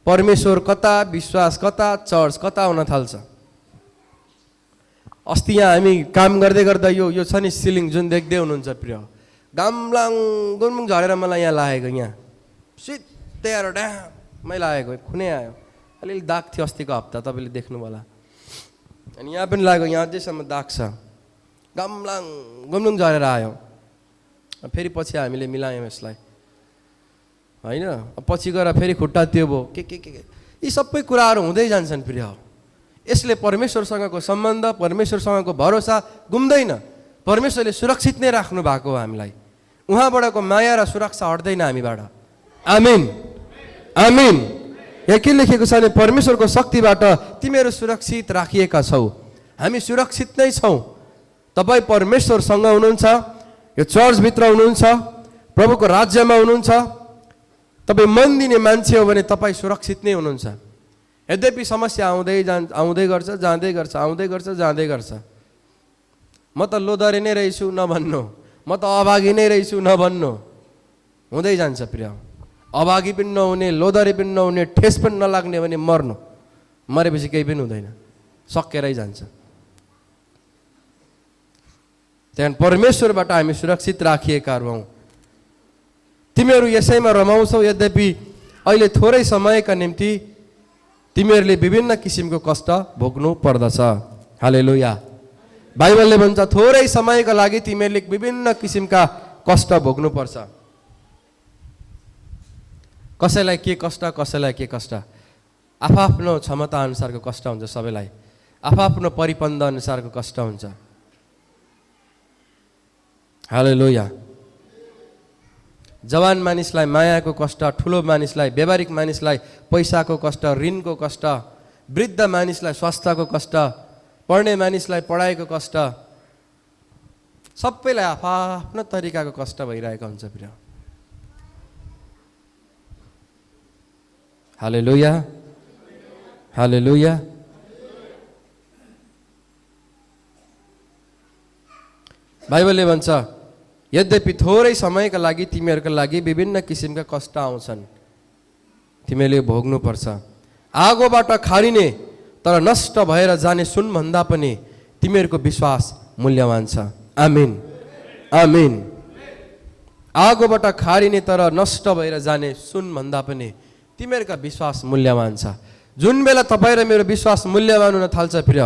परमेश्वर कता, विश्वास कता, चर्च कता हुन थाल्छ। अस्ति यहाँ हामी काम गर्दै गर्दा यो छ नि सिलिङ जुन देख्दै हुनुहुन्छ प्रिय, गामलाङ गुम्लुङ झरेर मलाई यहाँ लागेको, यहाँ सिधै आएर ड्यामै लागेको, खुनै आयो। अलिअलि दाग थियो अस्तिको हप्ता, तपाईँले देख्नु होला। अनि यहाँ पनि लाग्यो, यहाँ अझैसम्म दाग छ, गामलाङ गुम्लुङ झरेर आयो। फेरि पछि हामीले मिलायौँ यसलाई होइन, पछि गएर फेरि खुट्टा त्यो भयो, के यी सबै कुराहरू हुँदै जान्छन् प्रिय। यसले परमेश्वरसँगको सम्बन्ध, परमेश्वरसँगको भरोसा गुम्दैन। परमेश्वरले सुरक्षित नै राख्नु भएको हो हामीलाई। उहाँबाटको माया र सुरक्षा हट्दैन हामीबाट। आमेन, आमेन। यहाँ के लेखेको छ भने परमेश्वरको शक्तिबाट तिमीहरू सुरक्षित राखिएका छौ। हामी सुरक्षित नै छौँ। तपाईँ परमेश्वरसँग हुनुहुन्छ, यो चर्चभित्र हुनुहुन्छ, प्रभुको राज्यमा हुनुहुन्छ। तपाईँ मन दिने मान्छे हो भने तपाईँ सुरक्षित नै हुनुहुन्छ। यद्यपि समस्या आउँदै गर्छ, जाँदै गर्छ, आउँदै गर्छ, जाँदै गर्छ। म त लोदरे नै रहेछु नभन्नु, म त अभागी नै रहेछु नभन्नु, हुँदै जान्छ प्रिय। अभागी पनि नहुने, लोदरे पनि नहुने, ठेस पनि नलाग्ने भने मर्नु। मरेपछि केही पनि हुँदैन, सकेरै जान्छ। त्यहाँदेखि परमेश्वरबाट हामी सुरक्षित राखिएका हौँ। तिमीहरू यसैमा रमाउँछौ, यद्यपि अहिले थोरै समयका निम्ति तिमीहरूले विभिन्न किसिमको कष्ट भोग्नु पर्दछ। हालेलुया। बाइबलले भन्छ थोरै समयका लागि तिमीहरूले विभिन्न किसिमका कष्ट भोग्नुपर्छ। कसैलाई के कष्ट, कसैलाई के कष्ट, आफ्नो क्षमता अनुसारको कष्ट हुन्छ। सबैलाई आफ्नो परिपन्ध अनुसारको कष्ट हुन्छ। हालेलुया। जवान मानिसलाई मायाको कष्ट, ठुलो मानिसलाई, व्यावहारिक मानिसलाई पैसाको कष्ट, ऋणको कष्ट, वृद्ध मानिसलाई स्वास्थ्यको कष्ट, पढ्ने मानिसलाई पढाइको कष्ट, सबैलाई आफ्नो तरिकाको कष्ट भइरहेको हुन्छ प्रिय। हालेलुया, हालेलुया। बाइबलले भन्छ यद्यपि थोरै समयका लागि तिमीहरूका लागि विभिन्न किसिमका कष्ट आउँछन्, तिमीहरूले भोग्नुपर्छ। आगोबाट खारिने तर नष्ट भएर जाने सुनभन्दा पनि तिमीहरूको विश्वास मूल्यवान छ। आमेन, आमेन। आगोबाट खारिने तर नष्ट भएर जाने सुनभन्दा पनि तिमीहरूका विश्वास मूल्यवान छ। जुन बेला तपाईँ र मेरो विश्वास मूल्यवान हुन थाल्छ प्रिय,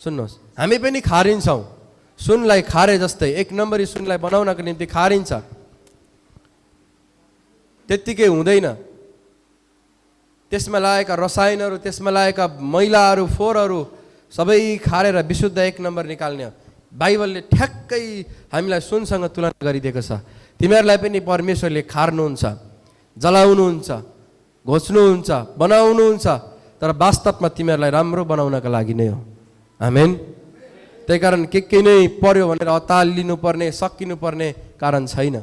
सुन्नुहोस्, हामी पनि खारिन्छौँ। सुनलाई खारे जस्तै, एक नम्बरी सुनलाई बनाउनको निम्ति खारिन्छ, त्यत्तिकै हुँदैन। त्यसमा लागेका रसायनहरू, त्यसमा लागेका मैलाहरू, फोहोरहरू सबै खारेर विशुद्ध एक नम्बर निकाल्ने हो। बाइबलले ठ्याक्कै हामीलाई सुनसँग तुलना गरिदिएको छ। तिमीहरूलाई पनि परमेश्वरले खार्नुहुन्छ, जलाउनुहुन्छ, घोच्नुहुन्छ, बनाउनुहुन्छ, तर वास्तवमा तिमीहरूलाई राम्रो बनाउनका लागि नै हो। आमेन। त्यही कारण के नै पर्यो भनेर अतालिनु पर्ने, सकिनुपर्ने कारण छैन।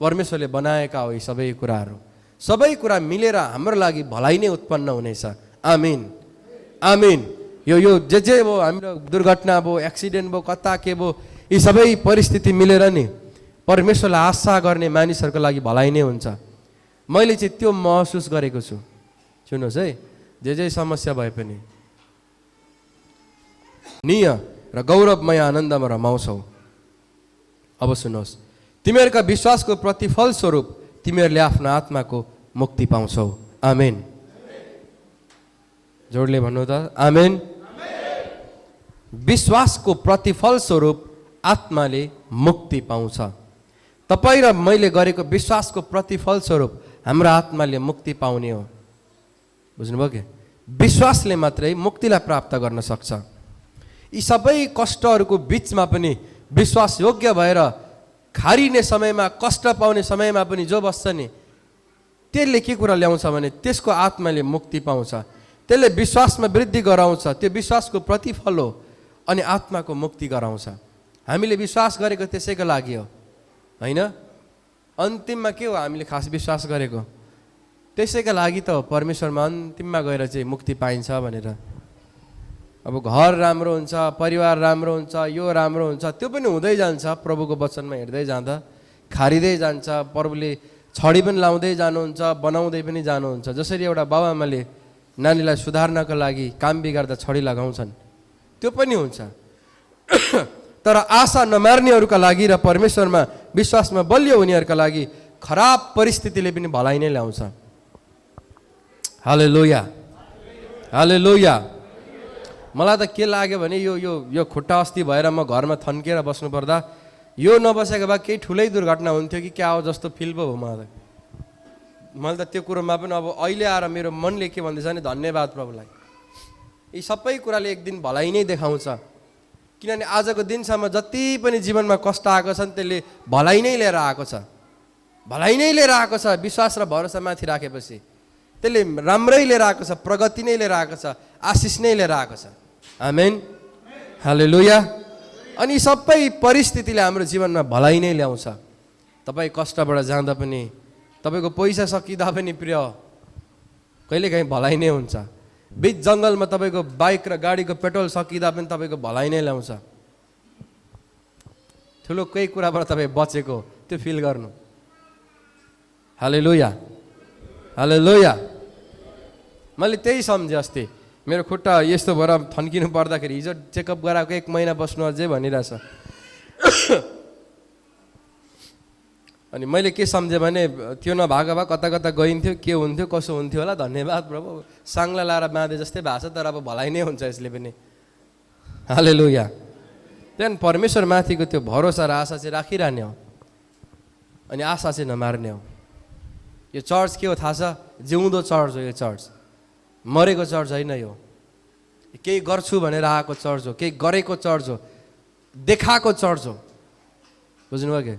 परमेश्वरले बनाएका हो यी सबै कुराहरू। सबै कुरा मिलेर हाम्रो लागि भलाइ नै उत्पन्न हुनेछ। आमेन, आमेन। यो जे भयो, हाम्रो दुर्घटना भयो, एक्सिडेन्ट भयो, कता के भयो, यी सबै परिस्थिति मिलेर नि परमेश्वरलाई आशा गर्ने मानिसहरूको लागि भलाइ नै हुन्छ। मैले चाहिँ त्यो महसुस गरेको छु। सुन्नुहोस् है, जे समस्या भए पनि निय र गौरवमय आनन्दमा रमाउँछौ। अब सुन्नुहोस्, तिमीहरूका विश्वासको प्रतिफल स्वरूप तिमीहरूले आफ्नो आत्माको मुक्ति पाउँछौ। आमेन। जोडले भन्नु त, आमेन। विश्वासको प्रतिफल स्वरूप आत्माले मुक्ति पाउँछ। तपाईँ र मैले गरेको विश्वासको प्रतिफल स्वरूप हाम्रो आत्माले मुक्ति पाउने हो। बुझ्नुभयो के? विश्वासले मात्रै मुक्तिलाई प्राप्त गर्न सक्छ। यी सबै कष्टहरूको बिचमा पनि विश्वास योग्य भएर खारिने समयमा, कष्ट पाउने समयमा पनि जो बस्छ नि, त्यसले के कुरा ल्याउँछ भने त्यसको आत्माले मुक्ति पाउँछ। त्यसले विश्वासमा वृद्धि गराउँछ। त्यो विश्वासको प्रतिफल हो अनि आत्माको मुक्ति गराउँछ। हामीले विश्वास गरेको त्यसैको लागि हो, होइन? अन्तिममा के हो हामीले खास विश्वास गरेको? त्यसैका लागि त हो परमेश्वरमा अन्तिममा गएर चाहिँ मुक्ति पाइन्छ भनेर। अब घर राम्रो हुन्छ, परिवार राम्रो हुन्छ, यो राम्रो हुन्छ, त्यो पनि हुँदै जान्छ। प्रभुको वचनमा हेर्दै जाँदा खारिँदै जान्छ। प्रभुले छडी पनि लाउँदै जानुहुन्छ, बनाउँदै पनि जानुहुन्छ। जसरी एउटा बाबुआमाले नानीलाई सुधार्नको लागि काम बिगार्दा छडी लगाउँछन्, त्यो पनि हुन्छ। तर आशा नमार्नेहरूका लागि र परमेश्वरमा विश्वासमा बलियो हुनेहरूका लागि खराब परिस्थितिले पनि भलाइ नै ल्याउँछ। हालेलुया, हालेलुया। मलाई त के लाग्यो भने यो खुट्टा अस्ति भएर म घरमा थन्केर बस्नु पर्दा यो नबसेको भए केही ठुलै दुर्घटना हुन्थ्यो कि क्या हो जस्तो फिल पो हो मलाई। मैले त त्यो कुरोमा पनि अब अहिले आएर मेरो मनले के भन्दैछ भने धन्यवाद प्रभुलाई। यी सबै कुराले एक दिन भलाइ नै देखाउँछ। किनभने आजको दिनसम्म जति पनि जीवनमा कष्ट आएको छ नि त्यसले भलाइ नै लिएर आएको छ, भलाइ नै लिएर आएको छ। विश्वास र भरोसा माथि राखेपछि त्यसले राम्रै लिएर आएको छ, प्रगति नै लिएर आएको छ, आशिष नै लिएर आएको छ। आमेन, हालेलुया। अनि सबै परिस्थितिले हाम्रो जीवनमा भलाइ नै ल्याउँछ। तपाईँ कष्टबाट जाँदा पनि, तपाईँको पैसा सकिँदा पनि प्रिय कहिलेकाहीँ भलाइ नै हुन्छ। बिच जङ्गलमा तपाईँको बाइक र गाडीको पेट्रोल सकिँदा पनि तपाईँको भलाइ नै ल्याउँछ। ठुलो केही कुराबाट तपाईँ बचेको त्यो फिल गर्नु। हालेलुया, हालेलुया। मैले त्यही सम्झेँ अस्ति, मेरो खुट्टा यस्तो भएर थन्किनु पर्दाखेरि हिजो चेकअप गराएको 1 महिना बस्नु अझै भनिरहेछ। अनि मैले के सम्झेँ भने त्यो नभएको भए कता कता गइन्थ्यो, के हुन्थ्यो, कसो हुन्थ्यो होला। धन्यवाद प्रभु, साङ्ला लाएर बाँधे जस्तै भएको छ, तर अब भलाइ नै हुन्छ यसले पनि। हालेलुया। त्यहाँदेखि परमेश्वर माथिको त्यो भरोसा र आशा चाहिँ राखिरहने हो, अनि आशा चाहिँ नमार्ने हो। यो चर्च के हो थाहा छ? जिउँदो चर्च हो यो चर्च, मरेको चर्च होइन। यो केही गर्छु भनेर आएको चर्च हो, केही गरेको चर्च हो, देखाएको चर्च हो। बुझ्नुभयो कि?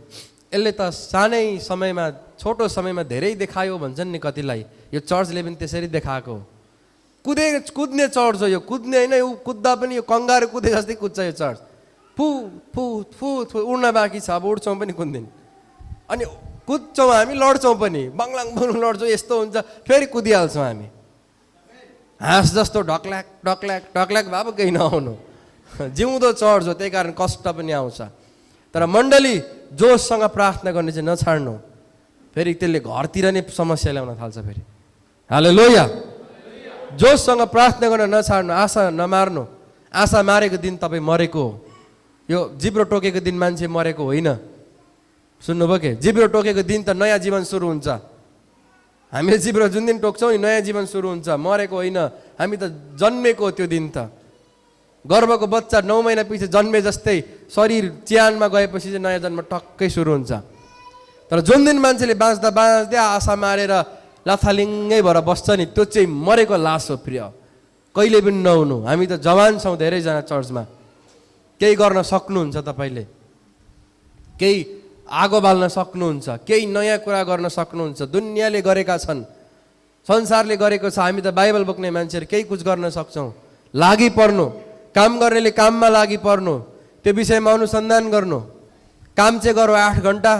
यसले त सानै समयमा, छोटो समयमा धेरै देखायो भन्छन् नि कतिलाई। यो चर्चले पनि त्यसरी देखाएको हो। कुद्ने चर्च हो यो, कुद्ने होइन। यो कुद्दा पनि यो कङ्गारू कुदे जस्तै कुद्छ यो चर्च। फु फु फु फु उड्न बाँकी छ, अब उड्छौँ पनि कुद्दिन। अनि कुद्छौँ हामी, लड्छौँ पनि, बङ्लाङ बङ्लाङ लड्छौँ, यस्तो हुन्छ, फेरि कुदिहाल्छौँ हामी। हाँस जस्तो ढक्ल्याक ढक्ल्याक ढक्ल्याक भए पो केही नआउनु। जिउँदो चर्च हो, त्यही कारण कष्ट पनि आउँछ। तर मण्डली जोससँग प्रार्थना गर्ने चाहिँ नछाड्नु, फेरि त्यसले घरतिर नै समस्या ल्याउन थाल्छ फेरि। हालेलुया। जोससँग प्रार्थना गर्न नछाड्नु, आशा नमार्नु। आशा मारेको दिन तपाईँ मरेको हो। यो जिब्रो टोकेको दिन मान्छे मरेको होइन। सुन्नुभयो के? जिब्रो टोकेको दिन त नयाँ जीवन सुरु हुन्छ। हामीले जिब्रो जुन दिन टोक्छौँ नि, नयाँ जीवन सुरु हुन्छ, मरेको होइन। हामी त जन्मेको हो त्यो दिन त। गर्भको बच्चा 9 महिना पछि जन्मे जस्तै शरीर च्यानमा गएपछि चाहिँ नयाँ जन्म टक्कै सुरु हुन्छ। तर जुन दिन मान्छेले बाँच्दा बाँच्दै आशा मारेर लाथालिङ्गै भएर बस्छ नि, त्यो चाहिँ मरेको लास हो प्रिय। कहिले पनि नहुनु। हामी त जवान छौँ धेरैजना चर्चमा, केही गर्न सक्नुहुन्छ तपाईँले, केही आगो बाल्न सक्नुहुन्छ, केही नयाँ कुरा गर्न सक्नुहुन्छ। दुनियाँले गरेका छन्, संसारले गरेको छ। हामी त बाइबल बोक्ने मान्छेहरू केही कुछ गर्न सक्छौँ। लागि पर्नु, काम गर्नेले काममा लागि पर्नु, त्यो विषयमा अनुसन्धान गर्नु। काम चाहिँ गरौँ 8 घन्टा,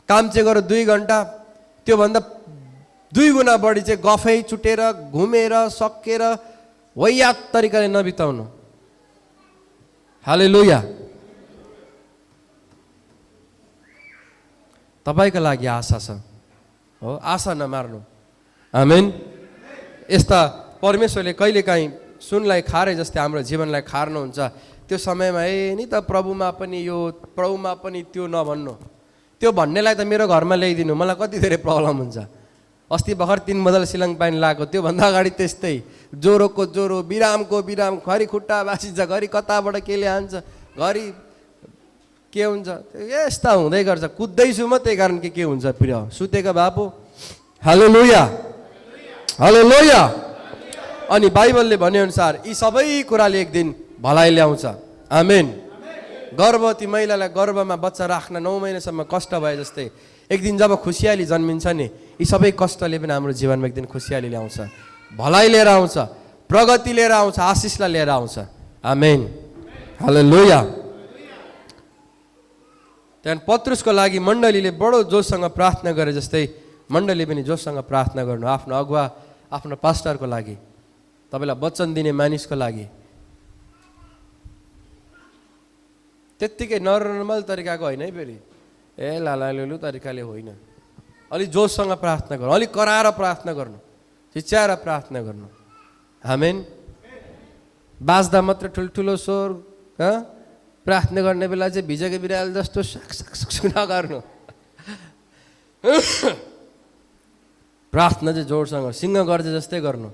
काम चाहिँ गरौँ 2 घन्टा, त्योभन्दा 2 गुणा बढी चाहिँ गफै चुटेर घुमेर सकेर वैयात तरिकाले नबिताउनु। हालेलुया। तपाईँको लागि आशा छ हो, आशा नमार्नु। आमेन। यस्ता परमेश्वरले कहिलेकाहीँ सुनलाई खारे जस्तै हाम्रो जीवनलाई खार्नुहुन्छ। त्यो समयमा नि त प्रभुमा पनि यो, प्रभुमा पनि त्यो नभन्नु। त्यो भन्नेलाई त मेरो घरमा ल्याइदिनु, मलाई कति धेरै प्रब्लम हुन्छ। अस्ति भर्खर 3 बदल सिलङ पानी लगाएको, त्योभन्दा अगाडि त्यस्तै ज्वरोको ज्वरो, बिरामको बिराम, घरि खुट्टा भाँचिन्छ, घरि कताबाट केले हान्छ, घरि के हुन्छ, यस्ता हुँदै गर्छ। कुद्दैछु म, त्यही कारण के हुन्छ प्रिय, सुतेको बाबु। हालेलुया, हालेलुया। अनि बाइबलले भनेअनुसार यी सबै कुराले एक दिन भलाइ ल्याउँछ। आमेन। गर्भवती महिलालाई गर्भमा बच्चा राख्न 9 महिनासम्म कष्ट भए जस्तै एक दिन जब खुसियाली जन्मिन्छ नि, यी सबै कष्टले पनि हाम्रो जीवनमा एक दिन खुसियाली ल्याउँछ, भलाइ लिएर आउँछ, प्रगति लिएर आउँछ, आशिषलाई लिएर आउँछ। आमेन, हालेलुया। त्यहाँदेखि पत्रुसको लागि मण्डलीले बडो जोससँग प्रार्थना गरे जस्तै मण्डली पनि जोससँग प्रार्थना गर्नु। आफ्नो अगुवा, आफ्नो पास्टरको लागि, तपाईँलाई वचन दिने मानिसको लागि। त्यत्तिकै नर्मल तरिकाको होइन है, फेरि लालु तरिकाले होइन। अलिक जोससँग प्रार्थना गर्नु, अलिक कराएर प्रार्थना गर्नु, चिच्याएर प्रार्थना गर्नु। आमेन। बाँच्दा मात्र ठुल्ठुलो स्वर प्रार्थना गर्ने बेला चाहिँ भिजेको बिराल जस्तो सक् नगर्नु। प्रार्थना चाहिँ जोडसँग सिंह गर्छ जस्तै गर्नु।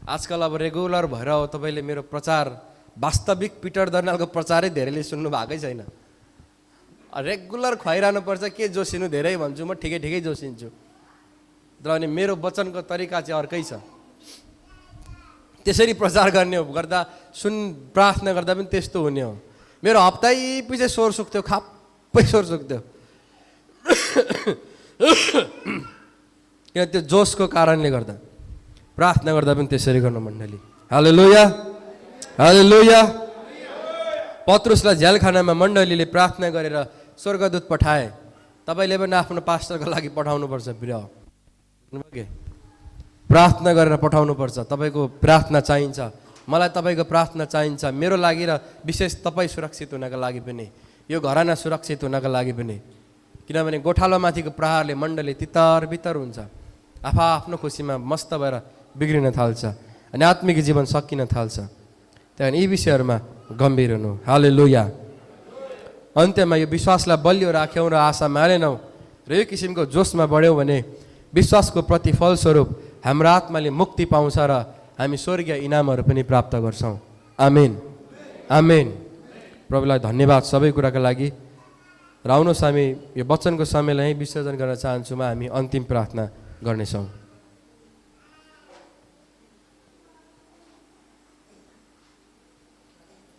आजकल अब रेगुलर भएर हो तपाईँले मेरो प्रचार, वास्तविक पिटर दर्नालको प्रचारै धेरैले सुन्नु भएकै छैन। रेगुलर खुवाइरहनु पर्छ, के जोसिनु धेरै भन्छु म, ठिकै ठिकै जोसिन्छु। तर अनि मेरो वचनको तरिका चाहिँ अर्कै छ। त्यसरी प्रचार गर्ने हो गर्दा प्रार्थना गर्दा पनि त्यस्तो हुने हो। मेरो हप्तै पछि स्वर सुक्थ्यो, खाप्पै स्वर सुक्थ्यो। किन त्यो जोसको कारणले गर्दा। प्रार्थना गर्दा पनि त्यसरी गर्नु मण्डली। हालेलुया, हालेलुया। पत्रुसलाई झ्यालखानामा मण्डलीले प्रार्थना गरेर स्वर्गदूत पठाए। तपाईँले पनि आफ्नो पास्टरको लागि पठाउनुपर्छ प्रिय। प्रार्थना गरेर पठाउनुपर्छ। तपाईँको प्रार्थना चाहिन्छ, मलाई तपाईँको प्रार्थना चाहिन्छ, मेरो लागि र विशेष तपाईँ सुरक्षित हुनको लागि पनि, यो घराना सुरक्षित हुनको लागि पनि। किनभने गोठालोमाथिको प्रहारले मण्डली तितर बितर हुन्छ, आफ्नो खुसीमा मस्त भएर बिग्रिन थाल्छ अनि आत्मिक जीवन सकिन थाल्छ। त्यही कारण यी विषयहरूमा गम्भीर हुनु। हालेलुया। अन्त्यमा यो विश्वासलाई बलियो राख्यौँ र आशा मारेनौँ र यो किसिमको जोसमा बढ्यौँ भने विश्वासको प्रतिफल स्वरूप हाम्रो आत्माले मुक्ति पाउँछ र हामी स्वर्गीय इनामहरू पनि प्राप्त गर्छौँ। आमेन, आमेन। प्रभुलाई धन्यवाद सबै कुराको लागि। र आउनुहोस् हामी यो वचनको समयलाई विसर्जन गर्न चाहन्छु। हामी अन्तिम प्रार्थना गर्नेछौँ।